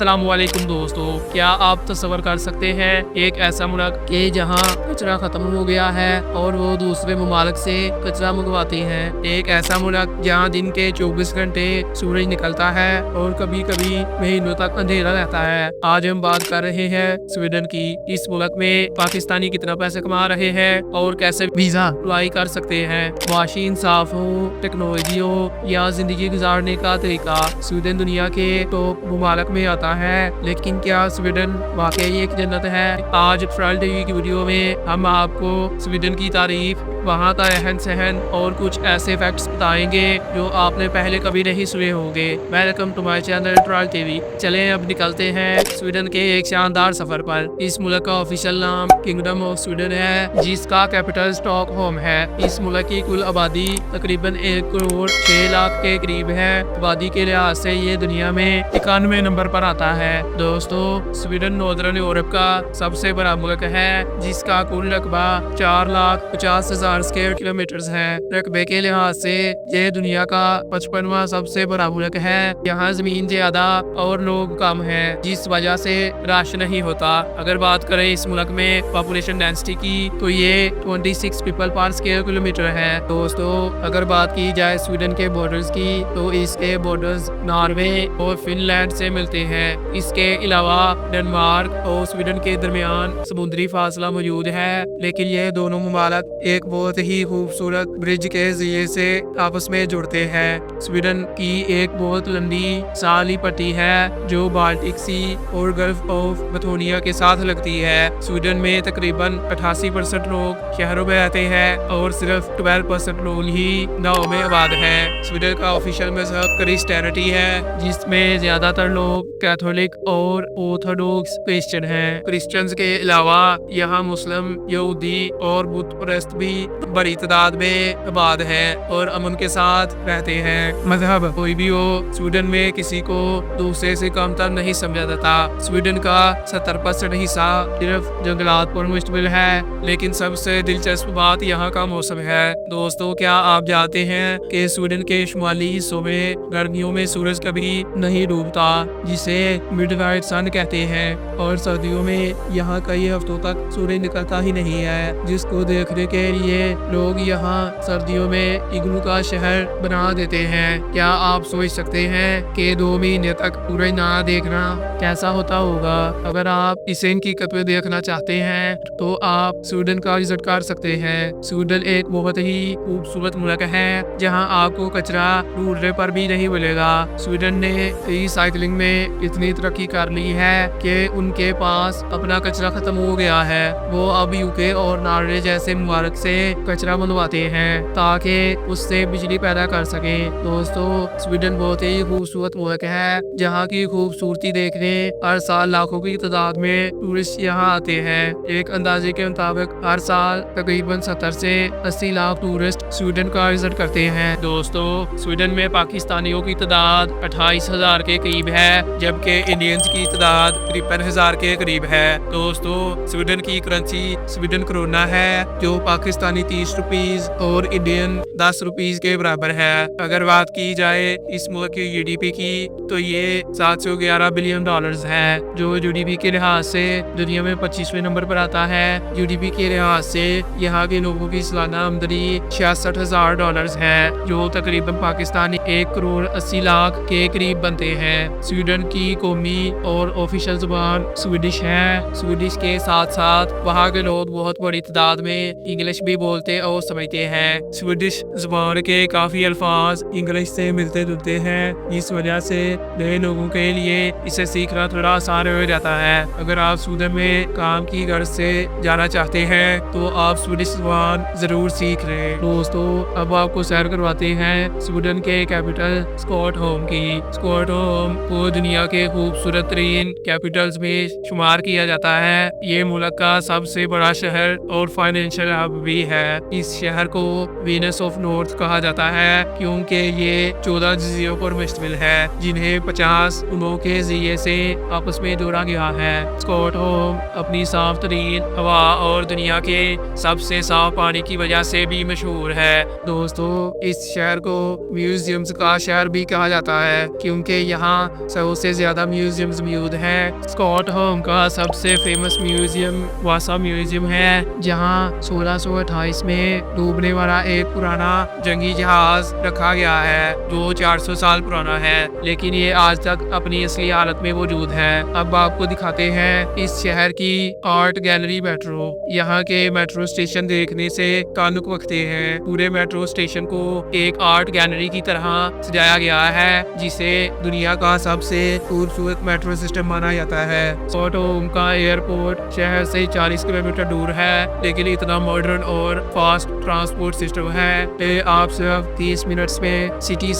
अस्सलाम वालेकुम दोस्तों, क्या आप तस्वर कर सकते हैं एक ऐसा मुल्क के जहां कचरा खत्म हो गया है और वो दूसरे ममालिक से कचरा मंगवाते हैं। एक ऐसा मुल्क जहां दिन के 24 घंटे सूरज निकलता है और कभी कभी महीनों तक अंधेरा रहता है। आज हम बात कर रहे हैं स्वीडन की। इस मुल्क में पाकिस्तानी कितना पैसे कमा रहे हैं और कैसे वीजा अप्लाई कर सकते हैं। माशी इंसाफ हो, टेक्नोलॉजी हो या जिंदगी गुजारने का तरीका, स्वीडन दुनिया के टॉप ममालिक में आता है। लेकिन क्या स्वीडन वाकई एक जन्नत है? आज ट्रायल टीवी की वीडियो में हम आपको स्वीडन की तारीफ, वहाँ का रहन सहन और कुछ ऐसे फैक्ट्स बताएंगे जो आपने पहले कभी नहीं सुने होंगे। Welcome to my channel trial TV. चलें अब निकलते हैं स्वीडन के एक शानदार सफर पर। इस मुल्क का ऑफिशियल नाम किंगडम ऑफ स्वीडन है, जिसका कैपिटल स्टॉकहोम है। इस मुल्क की कुल आबादी तकरीबन 1 करोड़ 6 लाख के करीब है। आबादी के लिहाज से ये दुनिया में 91 नंबर पर आता है। दोस्तों, स्वीडन नॉर्दर्न यूरोप का सबसे बड़ा मुल्क है, जिसका कुल रकबा 4,50,000 स्क्वायर किलोमीटर है। रकबे के लिहाज से ये दुनिया का 55वां सबसे बड़ा मुल्क है। यहाँ जमीन ज्यादा और लोग कम है, जिस वजह से रश नहीं होता। अगर बात करें इस मुल्क में पॉपुलेशन डेंसिटी की, तो ये 26 पीपल पर स्क्वायर किलोमीटर है। दोस्तों, अगर बात की जाए स्वीडन के बॉर्डर्स की, तो इसके बॉर्डर्स नॉर्वे और फिनलैंड से मिलते हैं। इसके अलावा डेनमार्क और स्वीडन के दरमियान समुद्री फासला मौजूद है, लेकिन ये दोनों ममालिक एक बहुत ही खूबसूरत ब्रिज के जरिए से आपस में जुड़ते हैं। स्वीडन की एक बहुत लंबी साली पट्टी है जो बाल्टिक सी और गल्फ ऑफ मैथोनिया के साथ लगती है। स्वीडन में तकरीबन 88% लोग शहरों में रहते हैं और सिर्फ 12% लोग ही गाँव में आबाद हैं। स्वीडन का ऑफिशियल मजहब क्रिश्चियनिटी है, जिसमें ज्यादातर लोग कैथोलिक और ऑर्थोडॉक्स क्रिश्चियन हैं। क्रिश्चियंस के अलावा यहाँ मुस्लिम, यहूदी और बुद्ध परस्त भी बड़ी तादाद में आबाद है और अमन के साथ रहते हैं। मजहब कोई भी हो, स्वीडन में किसी को दूसरे से कमतर नहीं समझा जाता। स्वीडन का 70% हिस्सा सिर्फ जंगलात पर मुश्तमिल है, लेकिन सबसे दिलचस्प बात यहाँ का मौसम है। दोस्तों, क्या आप जानते हैं कि स्वीडन के शुमाली हिस्सों में गर्मियों में सूरज कभी नहीं डूबता, जिसे मिडनाइट सन कहते हैं, और सर्दियों में यहाँ कई हफ्तों तक सूरज निकलता ही नहीं है, जिसको देखने के लिए लोग यहाँ सर्दियों में इग्लू का शहर बना देते हैं। क्या आप सोच सकते हैं कि 2 महीने तक सूरज ना देखना कैसा होता होगा? अगर आप इसे हकीकत में देखना चाहते हैं तो आप स्वीडन का विजिट कर सकते हैं। स्वीडन एक बहुत ही खूबसूरत मुल्क है, जहाँ आपको कचरा ढूंढने पर भी नहीं मिलेगा। स्वीडन ने रिसाइकलिंग में इतनी तरक्की कर ली है कि उनके पास अपना कचरा खत्म हो गया है। वो अब यूके और नॉर्वे जैसे मुल्क से कचरा मंगवाते हैं ताकि उससे बिजली पैदा कर सके। दोस्तों, स्वीडन बहुत ही खूबसूरत मुल्क है, जहाँ की खूबसूरती देखने हर साल लाखों की तादाद में टूरिस्ट यहाँ आते हैं। एक अंदाजे के मुताबिक हर साल तकरीबन 70 से 80 लाख टूरिस्ट स्वीडन का विजिट करते हैं। दोस्तों, स्वीडन में पाकिस्तानियों की तादाद 28,000 के करीब है, जबकि इंडियंस की तादाद 53,000 के करीब है। दोस्तों, स्वीडन की करेंसी स्वीडन करोना है, जो पाकिस्तानी 30 रुपीज और इंडियन 10 रुपीज के बराबर है। अगर बात की जाए इस मुल्क की जीडीपी की, तो ये 711 बिलियन डॉलर्स है, जो जीडीपी के लिहाज से दुनिया में 25वें नंबर पर आता है। जीडीपी के लिहाज से यहाँ के लोगों की सालाना आमदनी $66,000 है, जो तकरीबन पाकिस्तानी 1 करोड़ 80 लाख के करीब बनते हैं। स्वीडन की कौमी और ऑफिशियल जुबान स्वीडिश है। स्वीडिश के साथ साथ वहाँ के लोग बहुत बड़ी तादाद में इंग्लिश भी बोलते और समझते हैं। स्वीडिश जुबान के काफी अल्फाज इंग्लिश से मिलते जुलते हैं, इस वजह से नए लोगों के लिए इसे सीखना थोड़ा आसान हो जाता है। अगर आप स्वीडन में काम की गर्ज से जाना चाहते हैं तो आप स्वीडिश जुबान जरूर सीख लें। दोस्तों, अब आपको सैर करवाते हैं स्वीडन के कैपिटल स्टॉकहोम की। स्टॉकहोम को दुनिया के खूबसूरत तरीन कैपिटल्स में शुमार किया जाता है। ये मुल्क का सबसे बड़ा बड़ा शहर और फाइनेंशियल हब भी है। इस शहर को वीनस ऑफ नॉर्थ कहा जाता है क्योंकि ये 14 जजीरों पर मुश्तमिल है जिन्हें 50 उनों के जरिए से आपस में जोड़ा गया है। स्कॉटहोम अपनी साफ तरीन हवा और दुनिया के सबसे साफ पानी की वजह से भी मशहूर है। दोस्तों, इस शहर को म्यूजियम्स का शहर भी कहा जाता है क्योंकि यहाँ 100 से ज्यादा म्यूजियम्स मौजूद हैं। स्कॉटहोम का सबसे फेमस म्यूजियम वासा म्यूजियम है जहाँ 1628 में डूबने वाला एक पुराना जंगी जहाज रखा गया है जो 400 साल पुराना है, लेकिन ये आज तक अपनी असली हालत में मौजूद है। अब आपको दिखाते हैं इस शहर की आर्ट गैलरी मेट्रो। यहाँ के मेट्रो स्टेशन देखने से ताल्लुक रखते हैं। पूरे मेट्रो स्टेशन को एक आर्ट गैलरी की तरह सजाया गया है जिसे दुनिया का सबसे खूबसूरत मेट्रो सिस्टम माना जाता है। स्कॉटहोम का एयरपोर्ट शहर से 40 किलोमीटर दूर है, लेकिन इतना मॉडर्न और फास्ट ट्रांसपोर्ट सिस्टम है कि आप सिर्फ 30 मिनट्स में सिटी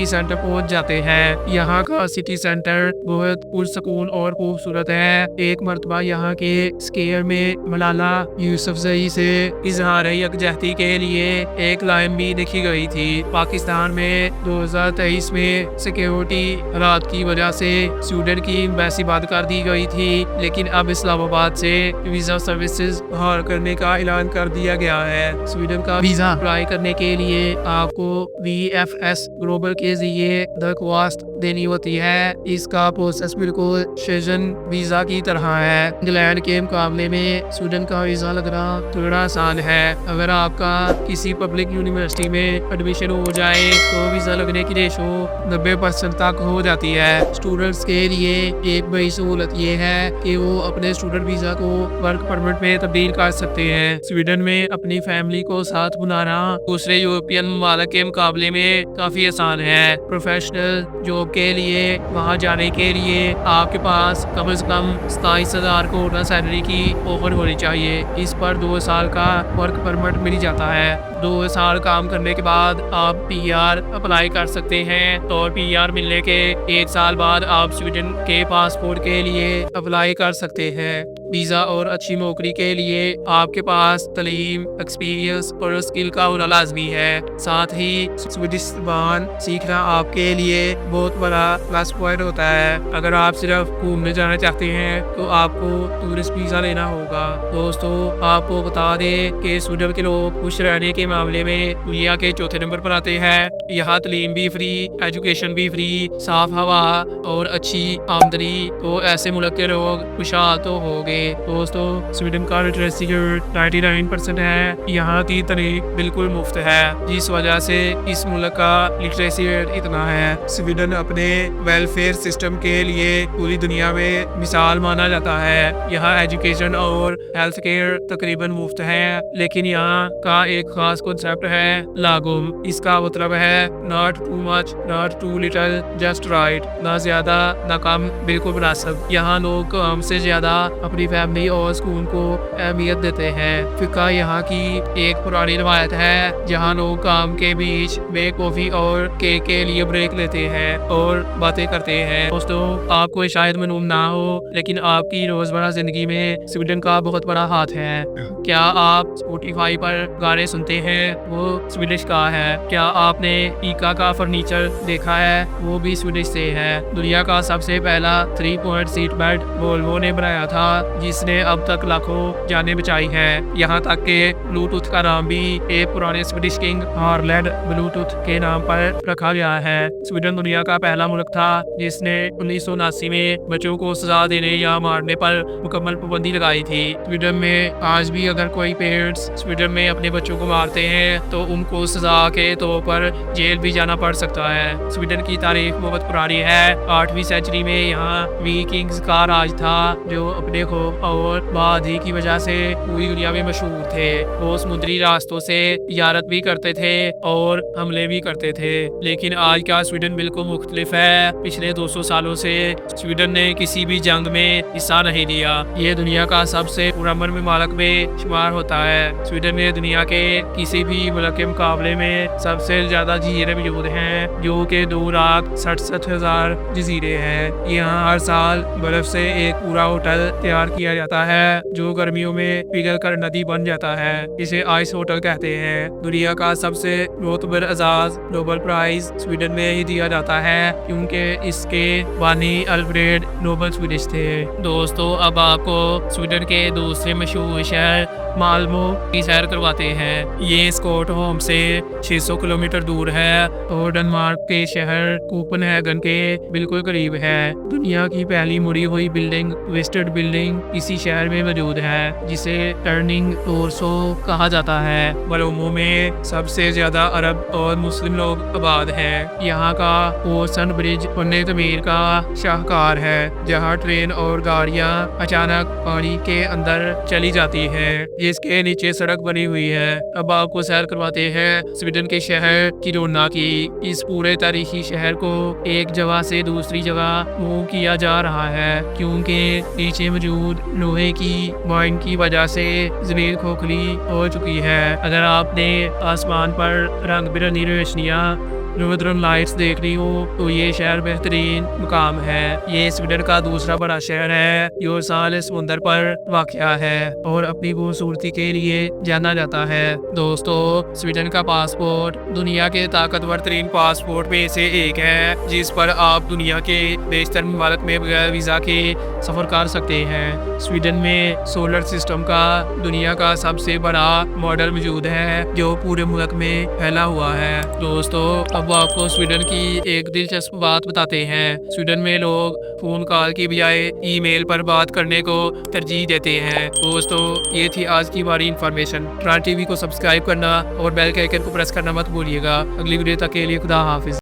सेंटर पहुंच जाते हैं। यहाँ का सिटी सेंटर बहुत पुरसकून और खूबसूरत है। एक मरतबा यहाँ के स्क्वायर में मलाला यूसुफजई से इजहार यकजहती के लिए एक लाइन भी लिखी गई थी। पाकिस्तान में 2023 में सिक्योरिटी हालात की वजह से स्वीडन की एम्बेसी बंद कर दी गई थी, लेकिन अब इस्लामाबाद से वीजा सर्विसेज बहाल करने का ऐलान कर दिया गया है। स्वीडन का वीजा अप्लाई करने के लिए आपको VFS ग्लोबल के जरिए दरख्वास्त देनी होती है। इसका प्रोसेस बिल्कुल शेजन वीजा की तरह है। इंग्लैंड के मुकाबले में स्वीडन का वीजा लगना थोड़ा आसान है। अगर आपका किसी पब्लिक यूनिवर्सिटी में एडमिशन हो जाए तो वीजा लगने की रेशो 90% तक हो जाती है। स्टूडेंट्स के लिए एक बड़ी सहूलत ये है कि वो अपने स्टूडेंट वीजा को वर्क परमिट में तब्दील कर सकते हैं। स्वीडन में अपनी फैमिली को साथ बुलाना दूसरे यूरोपियन ममालिक के मुकाबले में काफी आसान है। प्रोफेशनल जॉब के लिए वहां जाने के लिए आपके पास कम से कम 27,000 कोटा सैलरी की ऑफर होनी चाहिए। इस पर 2 साल का वर्क परमिट मिल जाता है। 2 साल काम करने के बाद आप PR अप्लाई कर सकते हैं। तो PR मिलने के 1 साल बाद आप स्वीडन के पासपोर्ट के लिए अप्लाई कर सकते हैं। वीजा और अच्छी नौकरी के लिए आपके पास तालीम, एक्सपीरियंस और स्किल का होना लाजमी है। साथ ही स्वीडिश ज़बान सीखना आपके लिए बहुत बड़ा प्लस पॉइंट होता है। अगर आप सिर्फ घूमने जाना चाहते हैं तो आपको टूरिस्ट वीजा लेना होगा। दोस्तों, आपको बता दें कि स्वीडन के लोग खुश रहने के मामले में दुनिया के 4थे नंबर पर आते हैं। यहाँ तालीम भी फ्री, एजुकेशन भी फ्री, साफ हवा और अच्छी आमदनी, तो ऐसे मुल्क के लोग खुशहाल तो हो गए। दोस्तों, स्वीडन का लिटरेसी रेट 99% है। यहाँ की तालीम बिल्कुल मुफ्त है, जिस वजह से इस मुल्क का लिटरेसी रेट इतना है। स्वीडन अपने वेलफेयर सिस्टम के लिए पूरी दुनिया में मिसाल माना जाता है। यहाँ एजुकेशन और हेल्थ केयर तकरीबन मुफ्त है, लेकिन यहाँ का एक खास कॉन्सेप्ट है लागुम। इसका मतलब है not too much, not too little, just right. ना ज्यादा ना कम, बिल्कुल मुनासिब। यहाँ लोग कम से ज्यादा अपनी फैमिली और स्कूल को अहमियत देते हैं। फिका यहाँ की एक पुरानी रवायत है जहाँ लोग काम के बीच में कॉफी और केक के लिए ब्रेक लेते हैं और बातें करते हैं। दोस्तों, आपको शायद मालूम ना हो, लेकिन आपकी रोजमर्रा जिंदगी में स्वीडन का बहुत बड़ा हाथ है। क्या आप स्पॉटिफाई पर गाने सुनते हैं? वो स्वीडिश का है। क्या आपने इका का फर्नीचर देखा है? वो भी स्वीडिश से है। दुनिया का सबसे पहला 3 पॉइंट सीट बेल्ट वोल्वो ने बनाया था, जिसने अब तक लाखों जानें बचाई हैं। यहाँ तक के ब्लूटूथ का नाम भी एक पुराने स्वीडिश किंग हार्लैंड ब्लूटूथ के नाम पर रखा गया है। स्वीडन दुनिया का पहला मुल्क था जिसने 1979 में बच्चों को सजा देने या मारने पर मुकम्मल पाबंदी लगाई थी। स्वीडन में आज भी अगर कोई पेरेंट्स स्वीडन में अपने बच्चों को मारते हैं तो उनको सजा के तौर पर जेल भी जाना पड़ सकता है। स्वीडन की तारीख बहुत पुरानी है। 8वीं सेंचुरी में यहाँ विकिंग्स का राज था, जो अपने खौफ और बहादुरी की वजह से पूरी दुनिया में मशहूर थे। वो समुद्री रास्तों से तिजारत भी करते थे और हमले भी करते थे। लेकिन आज का स्वीडन बिल्कुल मुख्तलिफ है। पिछले 200 सालों से स्वीडन ने किसी भी जंग में हिस्सा नहीं लिया। ये दुनिया का सबसे पुरअमन ममालिक में शुमार होता है। स्वीडन में दुनिया के किसी भी मुल्क के मुकाबले में सबसे ज्यादा जजीरे मौजूद हैं, जो कि 2,67,000 जजीरे हैं। यहाँ हर साल बर्फ से एक पूरा होटल तैयार किया जाता है जो गर्मियों में पिघल कर नदी बन जाता है। इसे आइस होटल कहते हैं। दुनिया का सबसे मोतबर एजाज नोबेल प्राइज स्वीडन में ही दिया जाता है क्योंकि इसके बानी अल्फ्रेड नोबेल स्वीडिश थे। दोस्तों अब आपको स्वीडन के दूसरे मशहूर शहर माल्मो की सैर करवाते हैं। ये स्टॉकहोम से 600 किलोमीटर दूर है और डेनमार्क के शहर कोपेनहेगन के बिल्कुल करीब है। दुनिया की पहली मुड़ी हुई बिल्डिंग वेस्टेड बिल्डिंग इसी शहर में मौजूद है जिसे टर्निंग टोरसो कहा जाता है। माल्मो में सबसे ज्यादा अरब और मुस्लिम लोग आबाद हैं। यहाँ का ओसन ब्रिज पुण्य तमीर का शाहकार है जहाँ ट्रेन और गाड़ियाँ अचानक पानी के अंदर चली जाती है जिसके नीचे सड़क बनी हुई है। अब आपको सैर करवाते हैं स्वीडन के शहर किरोना की। इस पूरे तारीखी शहर को एक जगह से दूसरी जगह मूव किया जा रहा है क्योंकि नीचे मौजूद लोहे की माइन की वजह से जमीन खोखली हो चुकी है। अगर आपने आसमान पर रंग बिरंगी रोशनियाँ नॉर्दर्न लाइट्स देख रही हो तो ये शहर बेहतरीन मुकाम है। ये स्वीडन का दूसरा बड़ा शहर है जो साल समुंदर पर वाक़या है और अपनी खूबसूरती के लिए जाना जाता है। दोस्तों स्वीडन का पासपोर्ट दुनिया के ताकतवर तरीन पासपोर्ट में से एक है जिस पर आप दुनिया के बेशतर ममालिक में बगैर वीज़ा के सफ़र कर सकते हैं। स्वीडन में सोलर सिस्टम का दुनिया का सबसे बड़ा मॉडल मौजूद है जो पूरे मुल्क में फैला हुआ है। दोस्तों अब आपको स्वीडन की एक दिलचस्प बात बताते हैं। स्वीडन में लोग फोन कॉल की बजाय ईमेल पर बात करने को तरजीह देते हैं। दोस्तों ये थी आज की हमारी इन्फॉर्मेशन। ट्रांस टीवी को सब्सक्राइब करना और बेल के आइकन को प्रेस करना मत भूलिएगा। अगली वीडियो तक के लिए खुदा हाफिज।